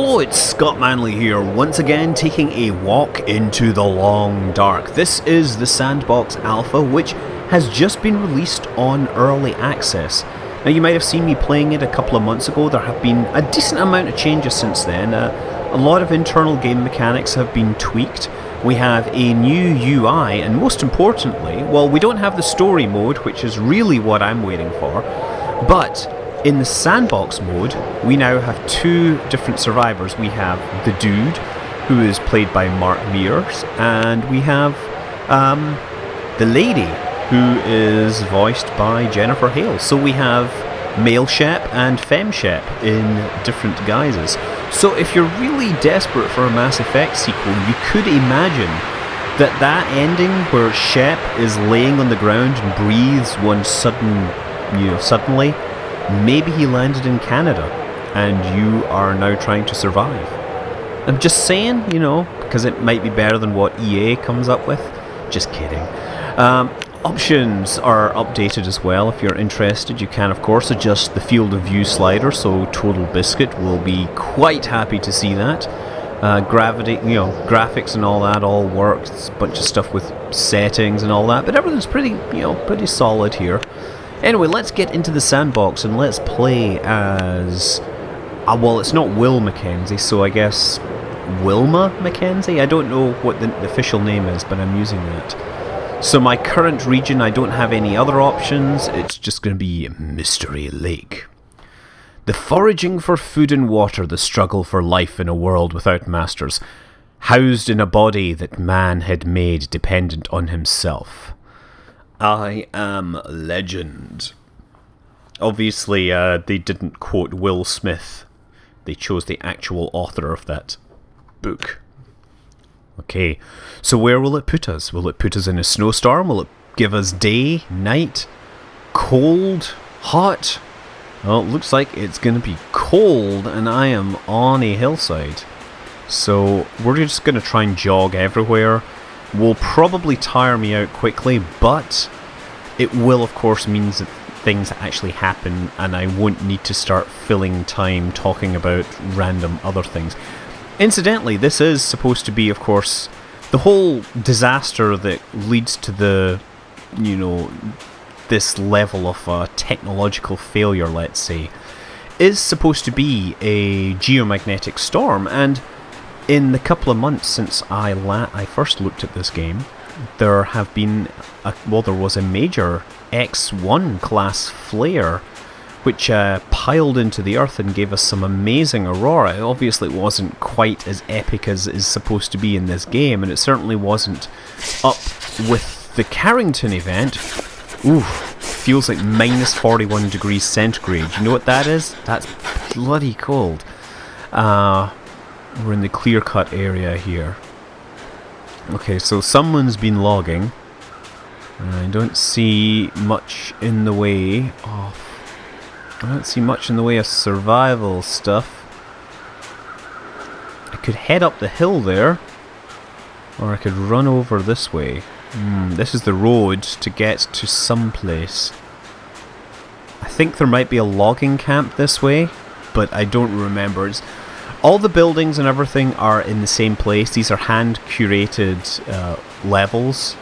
Hello, it's Scott Manley here, once again taking a walk into the long dark. This is the Sandbox Alpha, which has just been released on early access. Now, you might have seen me playing it a couple of months ago. There have been a decent amount of changes since then. A lot of internal game mechanics have been tweaked. We have a new UI, and most importantly, well, we don't have the story mode, which is really what I'm waiting for, but in the Sandbox mode, we now have two different survivors. We have the dude, who is played by Mark Mears, and we have the lady, who is voiced by Jennifer Hale. So we have male Shep and femme Shep in different guises. So if you're really desperate for a Mass Effect sequel, you could imagine that ending where Shep is laying on the ground and breathes one suddenly, maybe he landed in Canada and you are now trying to survive. I'm just saying, because it might be better than what EA comes up with. Just kidding. Options are updated as well. If you're interested, you can of course adjust the field of view slider, so Total Biscuit will be quite happy to see that. Graphics and all that all works. It's a bunch of stuff with settings and all that, but everything's pretty solid here. Anyway, let's get into the Sandbox and let's play as... well, it's not Will Mackenzie, so I guess Wilma Mackenzie? I don't know what the official name is, but I'm using that. So my current region, I don't have any other options. It's just going to be Mystery Lake. The foraging for food and water, the struggle for life in a world without masters, housed in a body that man had made dependent on himself. I am legend. Obviously, they didn't quote Will Smith. They chose the actual author of that book. Okay, so where will it put us? Will it put us in a snowstorm? Will it give us day, night, cold, hot? Well, it looks like it's going to be cold, and I am on a hillside. So we're just going to try and jog everywhere. Will probably tire me out quickly, but it will of course mean that things actually happen and I won't need to start filling time talking about random other things. Incidentally, this is supposed to be, of course, the whole disaster that leads to the, this level of technological failure, let's say, is supposed to be a geomagnetic storm, and in the couple of months since I first looked at this game, there have been there was a major X1 class flare which piled into the earth and gave us some amazing aurora. Obviously it wasn't quite as epic as it is supposed to be in this game, and it certainly wasn't up with the Carrington event. Ooh, feels like minus 41 degrees centigrade. You know what that is? That's bloody cold. We're in the clear-cut area here. Okay, so someone's been logging. I don't see much in the way of... survival stuff. I could head up the hill there, or I could run over this way. This is the road to get to someplace. I think there might be a logging camp this way, but I don't remember. All the buildings and everything are in the same place. These are hand-curated levels.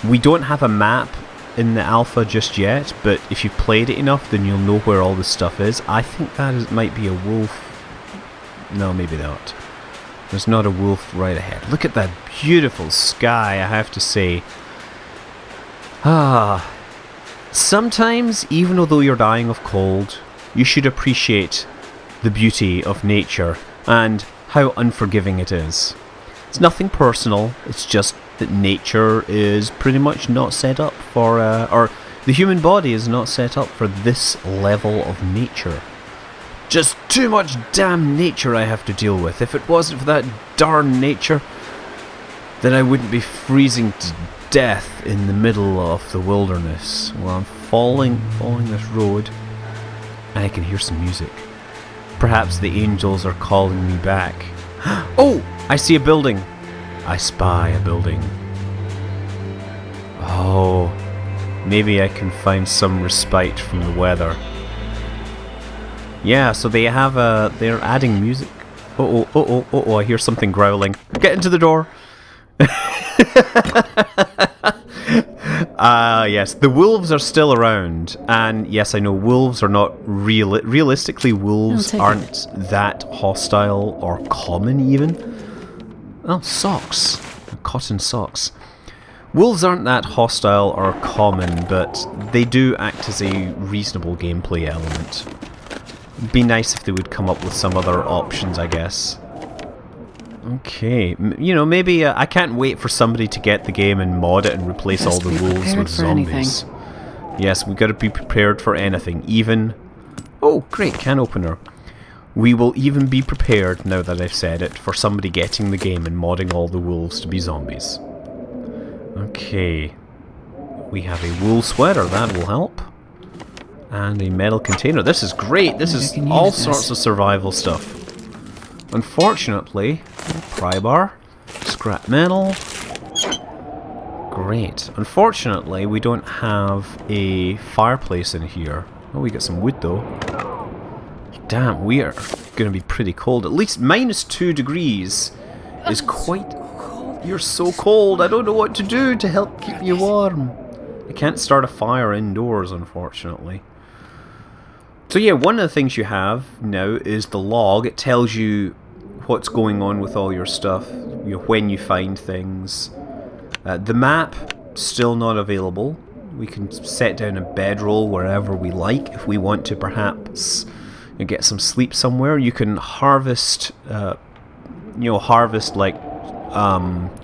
We don't have a map in the alpha just yet, but if you've played it enough, then you'll know where all this stuff is. I think might be a wolf. No, maybe not. There's not a wolf right ahead. Look at that beautiful sky, I have to say. Sometimes, even although you're dying of cold, you should appreciate the beauty of nature and how unforgiving it is. It's nothing personal, it's just that nature is pretty much not set up for, or the human body is not set up for this level of nature. Just too much damn nature I have to deal with. If it wasn't for that darn nature, then I wouldn't be freezing to death in the middle of the wilderness. Well, I'm following this road, and I can hear some music. Perhaps the angels are calling me back. Oh! I see a building. I spy a building. Oh, maybe I can find some respite from the weather. Yeah, so they have they're adding music I hear something growling. Get into the door! Yes, the wolves are still around, and yes, I know wolves are not realistically, wolves aren't that hostile or common even. Oh, socks. Cotton socks. Wolves aren't that hostile or common, but they do act as a reasonable gameplay element. It'd be nice if they would come up with some other options, I guess. Okay, you know, maybe I can't wait for somebody to get the game and mod it and replace all the wolves with zombies. Yes, we've got to be prepared for anything, even... Oh, great, can opener. We will even be prepared, now that I've said it, for somebody getting the game and modding all the wolves to be zombies. Okay, we have a wool sweater, that will help. And a metal container. This is great, this is all sorts of survival stuff. Unfortunately, pry bar, scrap metal. Great. Unfortunately, we don't have a fireplace in here. Oh, we got some wood though. Damn, we are going to be pretty cold. At least -2 degrees is quite... You're so cold. I don't know what to do to help keep you warm. I can't start a fire indoors, unfortunately. So yeah, one of the things you have now is the log. It tells you what's going on with all your stuff, you know, when you find things. The map, still not available. We can set down a bedroll wherever we like if we want to perhaps get some sleep somewhere. You can harvest, harvest like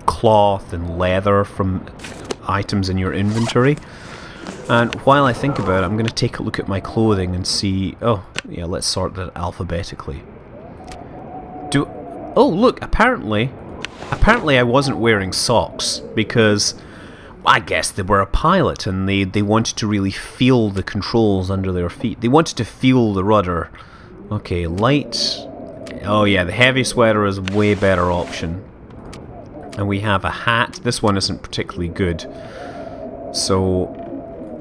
cloth and leather from items in your inventory. And while I think about it, I'm going to take a look at my clothing and see... Oh, yeah, let's sort that alphabetically. Oh, look, apparently I wasn't wearing socks because I guess they were a pilot and they wanted to really feel the controls under their feet. They wanted to feel the rudder. Okay, light. Oh yeah, the heavy sweater is a way better option. And we have a hat. This one isn't particularly good. So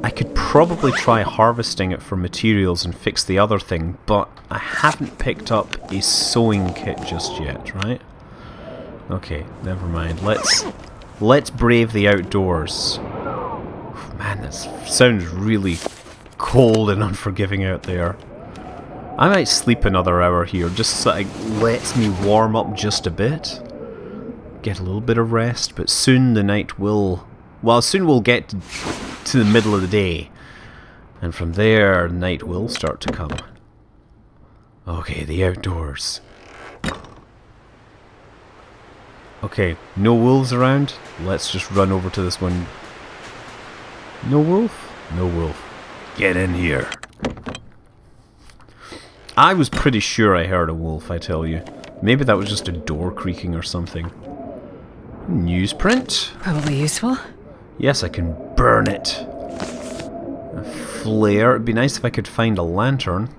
I could probably try harvesting it for materials and fix the other thing, but I haven't picked up a sewing kit just yet, right? Okay, never mind. Let's brave the outdoors. Man, this sounds really cold and unforgiving out there. I might sleep another hour here, just so it lets me warm up just a bit. Get a little bit of rest, but soon the night will... Well, soon we'll get to the middle of the day. And from there, night will start to come. Okay, the outdoors. Okay, no wolves around. Let's just run over to this one. No wolf? No wolf. Get in here. I was pretty sure I heard a wolf, I tell you. Maybe that was just a door creaking or something. Newsprint? Probably useful. Yes, I can burn it. A flare. It'd be nice if I could find a lantern.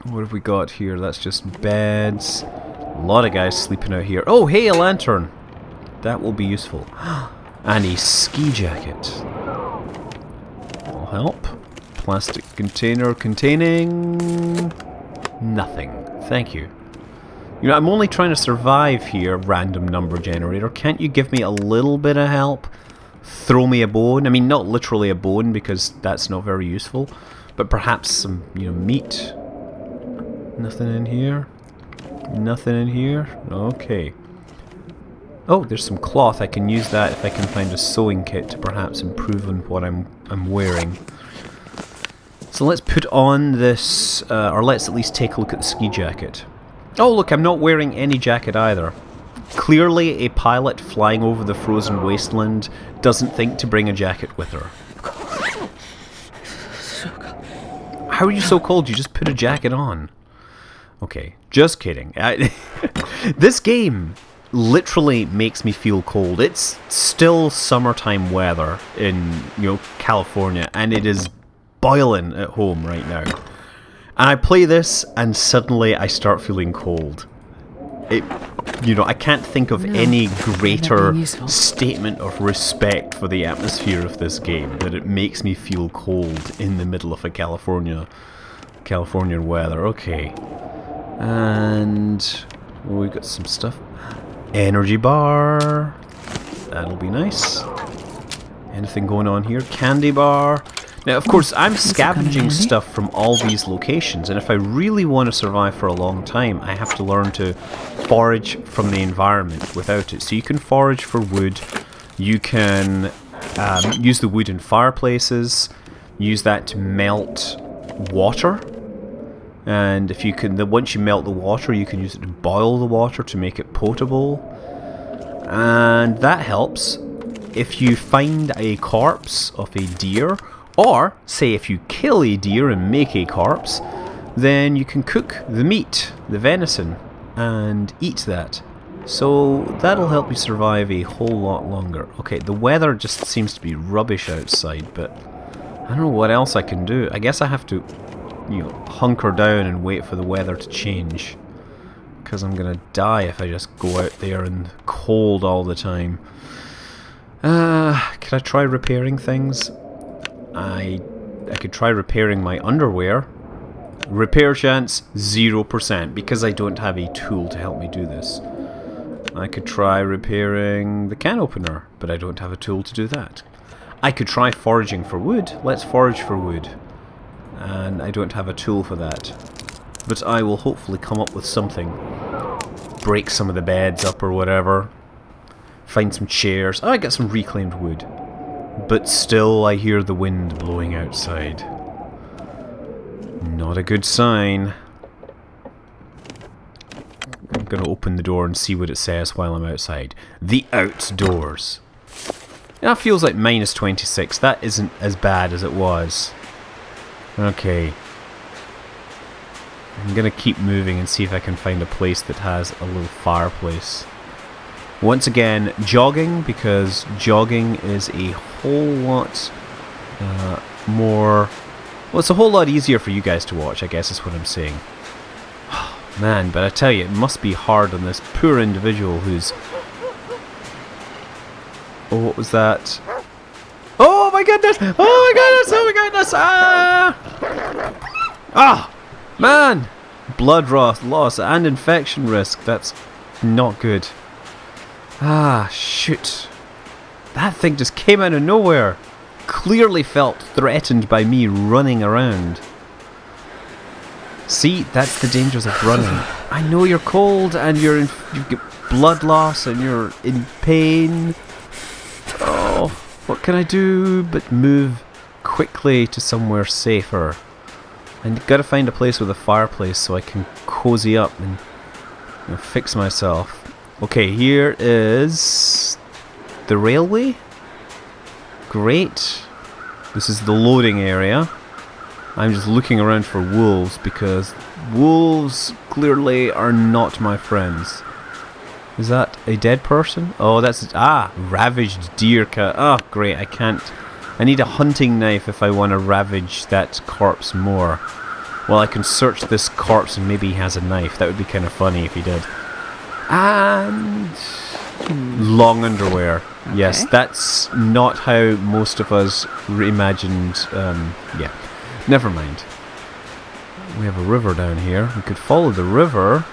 What have we got here? That's just beds. A lot of guys sleeping out here. Oh, hey, a lantern. That will be useful. And a ski jacket. That'll help. Plastic container containing... nothing. Thank you. You know, I'm only trying to survive here, random number generator. Can't you give me a little bit of help? Throw me a bone? I mean, not literally a bone, because that's not very useful. But perhaps some, meat. Nothing in here? Nothing in here? Okay. Oh, there's some cloth. I can use that if I can find a sewing kit to perhaps improve on what I'm wearing. So let's put on this, or let's at least take a look at the ski jacket. Oh look, I'm not wearing any jacket either. Clearly a pilot flying over the frozen wasteland doesn't think to bring a jacket with her. How are you so cold? You just put a jacket on. Okay, just kidding. This game literally makes me feel cold. It's still summertime weather in, California, and it is boiling at home right now. And I play this, and suddenly I start feeling cold. I can't think of any greater statement of respect for the atmosphere of this game, that it makes me feel cold in the middle of a California weather. Okay. And we got some stuff. Energy bar. That'll be nice. Anything going on here? Candy bar. Now, of course, I'm scavenging stuff from all these locations, and if I really want to survive for a long time, I have to learn to forage from the environment without it. So you can forage for wood, you can use the wood in fireplaces, use that to melt water, and if you can, once you melt the water, you can use it to boil the water to make it potable, and that helps. If you find a corpse of a deer, or, say, if you kill a deer and make a corpse, then you can cook the meat, the venison, and eat that. So that'll help you survive a whole lot longer. Okay, the weather just seems to be rubbish outside, but I don't know what else I can do. I guess I have to, hunker down and wait for the weather to change. Because I'm gonna die if I just go out there in the cold all the time. Can I try repairing things? I could try repairing my underwear. Repair chance 0% because I don't have a tool to help me do this. I could try repairing the can opener, but I don't have a tool to do that. I could try foraging for wood. Let's forage for wood. And I don't have a tool for that. But I will hopefully come up with something. Break some of the beds up or whatever. Find some chairs. Oh, I got some reclaimed wood. But still I hear the wind blowing outside. Not a good sign. I'm going to open the door and see what it says while I'm outside. The outdoors. That feels like minus 26. That isn't as bad as it was. Okay. I'm going to keep moving and see if I can find a place that has a little fireplace. Once again, jogging, because jogging is a whole lot more... Well, it's a whole lot easier for you guys to watch, I guess is what I'm saying. Man, but I tell you, it must be hard on this poor individual who's... Oh, what was that? Oh my goodness! Oh my goodness! Oh my goodness! Ah! Ah! Man! Blood loss and infection risk. That's not good. Ah, shoot. That thing just came out of nowhere. Clearly felt threatened by me running around. See, that's the dangers of running. I know you're cold and you've got blood loss and you're in pain. Oh, what can I do but move quickly to somewhere safer? And gotta find a place with a fireplace so I can cozy up and fix myself. Okay, here is the railway. Great. This is the loading area. I'm just looking around for wolves because wolves clearly are not my friends. Is that a dead person? Oh, that's... Ah, ravaged deer cat. Oh, great, I can't... I need a hunting knife if I want to ravage that corpse more. Well, I can search this corpse and maybe he has a knife. That would be kind of funny if he did. And... long underwear. Yes, Okay. that's not how most of us imagined... yeah, never mind. We have a river down here. We could follow the river.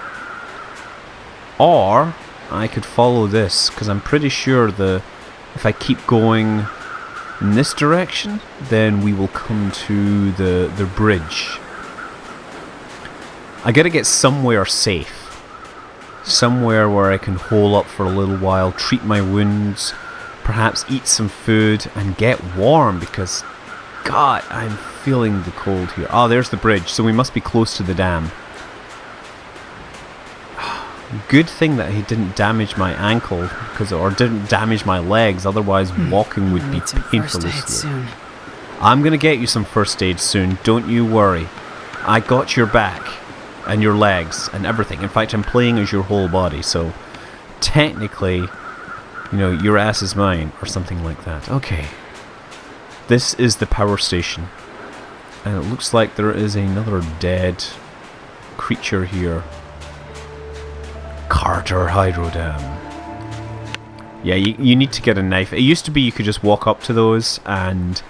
Or I could follow this, because I'm pretty sure if I keep going in this direction, then we will come to the bridge. I gotta get somewhere safe. Somewhere where I can hole up for a little while, treat my wounds, perhaps eat some food, and get warm, because, God, I'm feeling the cold here. Oh, there's the bridge, so we must be close to the dam. Good thing that he didn't damage my ankle, or didn't damage my legs, otherwise walking would be painfully slow. I'm gonna get you some first aid soon, don't you worry. I got your back, and your legs, and everything. In fact, I'm playing as your whole body, so technically, your ass is mine, or something like that. Okay. This is the power station. And it looks like there is another dead creature here. Carter Hydro Dam. Yeah, you need to get a knife. It used to be you could just walk up to those and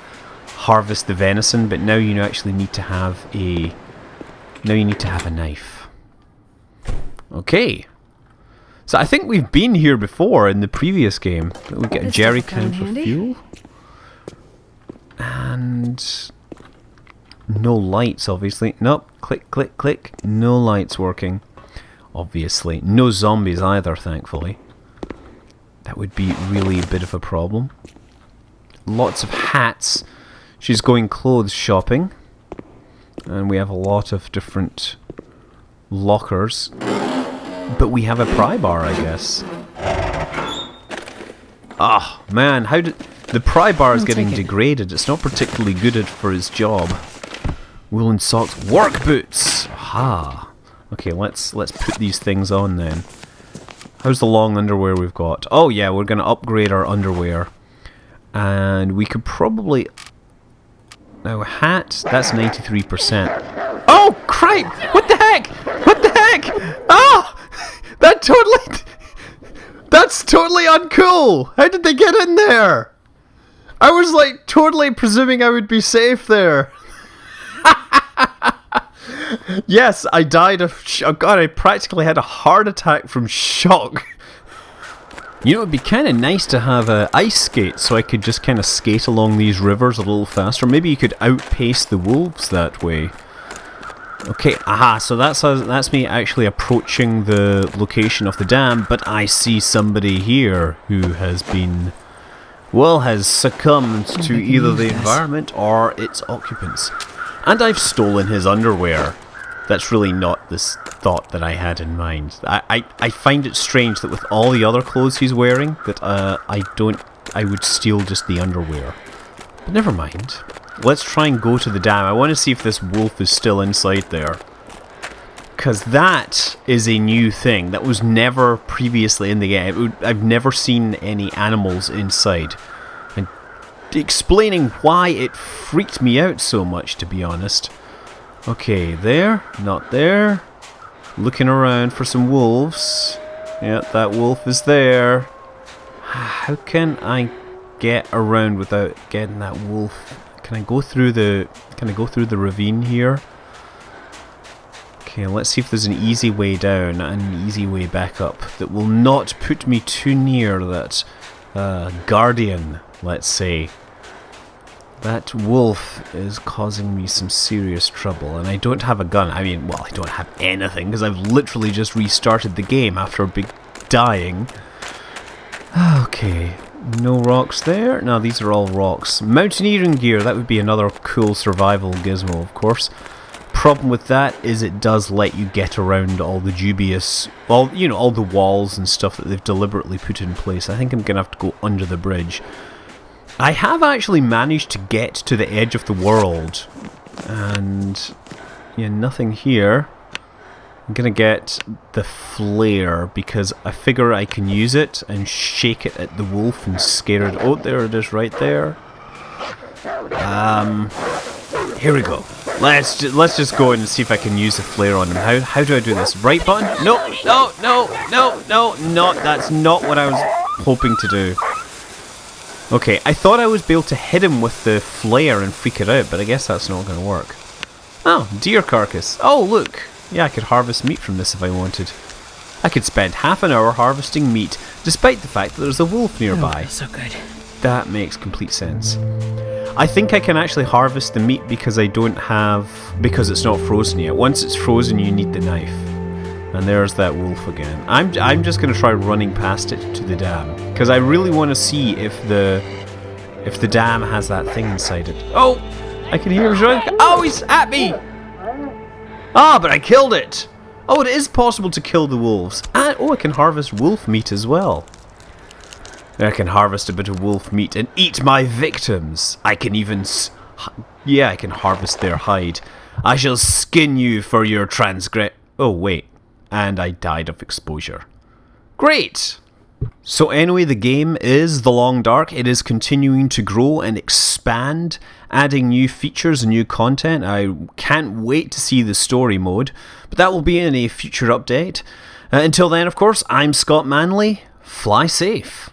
harvest the venison, but now you actually need to have a... Now you need to have a knife. Okay. So I think we've been here before in the previous game. We get a jerry can for fuel. And no lights, obviously. Nope. Click, click, click. No lights working. Obviously. No zombies either, thankfully. That would be really a bit of a problem. Lots of hats. She's going clothes shopping. And we have a lot of different lockers. But we have a pry bar, I guess. Ah, man, how did... The pry bar is getting degraded. It's not particularly good for his job. Woolen socks. Work boots! Aha. Okay, let's put these things on then. How's the long underwear we've got? Oh yeah, we're going to upgrade our underwear. And we could probably... Now, a hat, that's 93%. Oh, crap! What the heck? What the heck? Ah! That totally... That's totally uncool! How did they get in there? I was like totally presuming I would be safe there. Yes, I died of... Oh god, I practically had a heart attack from shock. You know, it'd be kind of nice to have ice skates so I could just kind of skate along these rivers a little faster. Maybe you could outpace the wolves that way. Okay, aha, so that's me actually approaching the location of the dam, but I see somebody here who has been, well, has succumbed to either the environment or its occupants. And I've stolen his underwear. That's really not this thought that I had in mind. I find it strange that with all the other clothes he's wearing, that I would steal just the underwear. But never mind. Let's try and go to the dam. I want to see if this wolf is still inside there. Because that is a new thing. That was never previously in the game. I've never seen any animals inside. And explaining why it freaked me out so much, to be honest. Okay, there. Not there. Looking around for some wolves. Yeah, that wolf is there. How can I get around without getting that wolf? Can I go through the ravine here? Okay, let's see if there's an easy way down and an easy way back up that will not put me too near that guardian, let's say. That wolf is causing me some serious trouble, and I don't have a gun. I mean, well, I don't have anything because I've literally just restarted the game after a big dying. Okay. No rocks there. No, these are all rocks. Mountaineering gear, that would be another cool survival gizmo, of course. Problem with that is it does let you get around all the dubious, all the walls and stuff that they've deliberately put in place. I think I'm going to have to go under the bridge. I have actually managed to get to the edge of the world. And, yeah, nothing here. I'm going to get the flare because I figure I can use it and shake it at the wolf and scare it. Oh, there it is right there. Here we go. Let's just go in and see if I can use the flare on him. How do I do this? Right button? No, that's not what I was hoping to do. Okay, I thought I would be able to hit him with the flare and freak it out, but I guess that's not going to work. Oh, deer carcass. Oh, look. Yeah, I could harvest meat from this if I wanted. I could spend half an hour harvesting meat, despite the fact that there's a wolf nearby. Oh, so good. That makes complete sense. I think I can actually harvest the meat because because it's not frozen yet. Once it's frozen, you need the knife. And there's that wolf again. I'm just going to try running past it to the dam, because I really want to see if the dam has that thing inside it. Oh, I can hear him shouting. Oh, he's at me! Ah, but I killed it! Oh, it is possible to kill the wolves. And, oh, I can harvest wolf meat as well. I can harvest a bit of wolf meat and eat my victims. I can even... yeah, I can harvest their hide. I shall skin you for your transgress... Oh, wait. And I died of exposure. Great! So anyway, the game is The Long Dark. It is continuing to grow and expand, adding new features and new content. I can't wait to see the story mode, but that will be in a future update. Until then, of course, I'm Scott Manley. Fly safe.